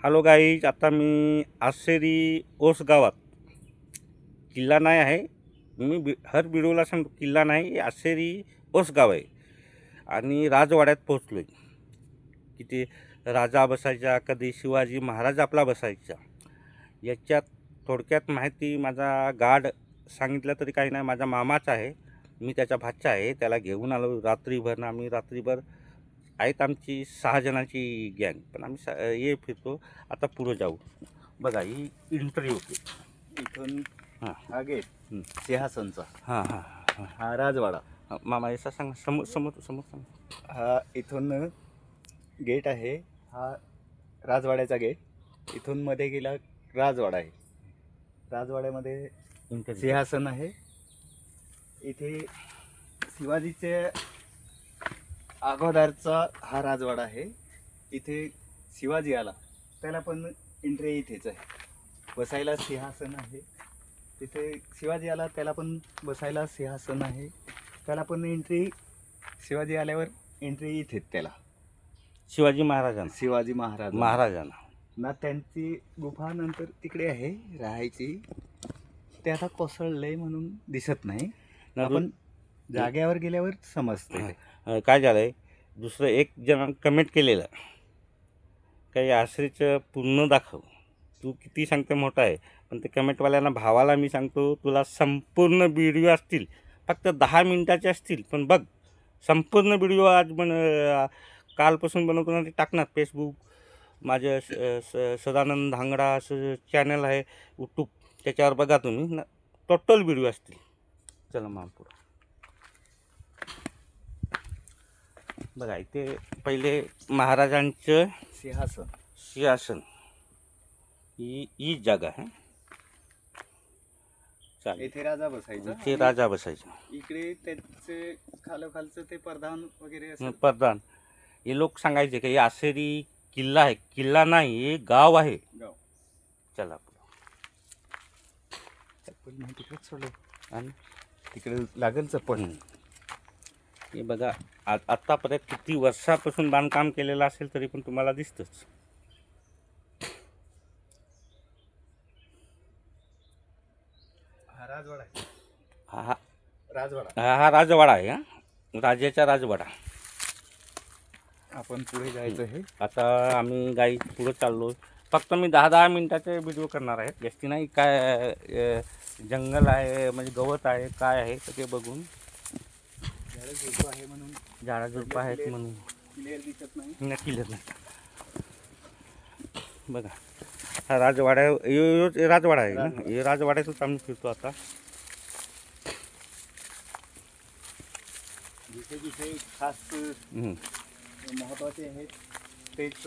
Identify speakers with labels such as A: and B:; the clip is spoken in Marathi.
A: हॅलो गाईज, आता मी आसेरी ओस गावात किल्ला नाही आहे. मी हर व्हिडिओला सांगतो किल्ला नाही, आसेरी ओस गाव आहे आणि राजवाड्यात पोचलो आहे. तिथे राजा बसायचा, कधी शिवाजी महाराज आपला बसायचा. याच्यात थोडक्यात माहिती माझा गार्ड सांगितलं तरी काही नाही, माझा मामाच आहे. मी त्याचा भाचा आहे. त्याला घेऊन आलो रात्रीभर. आम्ही रात्रीभर आहेत, आमची 6 जणांची गँग. पण आम्ही ये फिरतो. आता पुढं जाऊ. बघा, ही एंट्री होती
B: इथून.
A: हां
B: हा गेट सिंहासनचा.
A: हां हां हां
B: हा राजवाडा.
A: मामा याचा सांग, समोर समोर समोर सांग.
B: हा इथून गेट आहे. हा राजवाड्याचा गेट. इथून मध्ये गेला राजवाडा आहे. राजवाड्यामध्ये सिंहासन आहे. इथे शिवाजीचे अगोदरचा हा राजवाडा आहे. इथे शिवाजी आला त्याला पण एंट्री इथेच आहे. बसायला सिंहासन आहे. तिथे शिवाजी आला त्याला पण बसायला सिंहासन आहे. त्याला पण एंट्री, शिवाजी आल्यावर एंट्री इथेच त्याला.
A: शिवाजी
B: शिवाजी
A: महाराजांना
B: ना त्यांची गुफा नंतर तिकडे आहे राहायची. ते आता कोसळलंय म्हणून दिसत नाही. आपण जाग्यावर गेल्यावर समजते.
A: काय झालंय. दुसरं एक जण कमेंट केलेलं, काही आश्रीचं पूर्ण दाखव. तू किती सांगते मोठा आहे, पण ते कमेंटवाल्यांना भावाला मी सांगतो, तुला संपूर्ण व्हिडिओ असतील, फक्त 10 मिनिटाचे असतील, पण बघ संपूर्ण व्हिडिओ आज कालपासून बनवतो ना, ते टाकणार फेसबुक. माझं सदानंद धांगडा असं चॅनल आहे यूट्यूब, त्याच्यावर बघा तुम्ही ना, टोटल व्हिडिओ असतील. चला मग पुढं बघा. इथे पहिले महाराजांचं सिंहासन ही जागा आहे. चालेल,
B: इथे राजा बसायचा.
A: इथे राजा बसायचा.
B: इकडे त्याचे खालचं ते प्रधान वगैरे असं.
A: प्रधान. हे लोक सांगायचे की हे आसेरी किल्ला आहे. किल्ला नाही, हे गाव आहे.
B: गाव.
A: चला
B: तिकडेच सोडलं
A: आणि
B: तिकडे लागेल चप्पल.
A: हे बघा, आत्तापर्यंत किती वर्षापासून बांधकाम केलेलं असेल तरी पण तुम्हाला दिसतंच.
B: हा राजवाडा आहे.
A: हा
B: राजवाडा.
A: हा राजवाडा आहे. हा राजाचा राजवाडा.
B: आपण पुढे जायचं आहे.
A: आता आम्ही गाई पुढे चाललो. फक्त मी 10-10 मिनिटाचे व्हिडिओ करणार आहे, जास्ती नाही. काय जंगल आहे, म्हणजे गवत आहे, काय आहे तर ते बघून.
B: झाडं आहे म्हणून,
A: झाडाझुडपं आहेत म्हणून
B: क्लिअर दिसत नाही.
A: नक्की नाही. बघा, हा राजवाडा राजवाडा आहे ना. हे राजवाड्यातच आम्ही फिरतो आता.
B: जिथे जिथे खास महत्वाचे आहेत तेच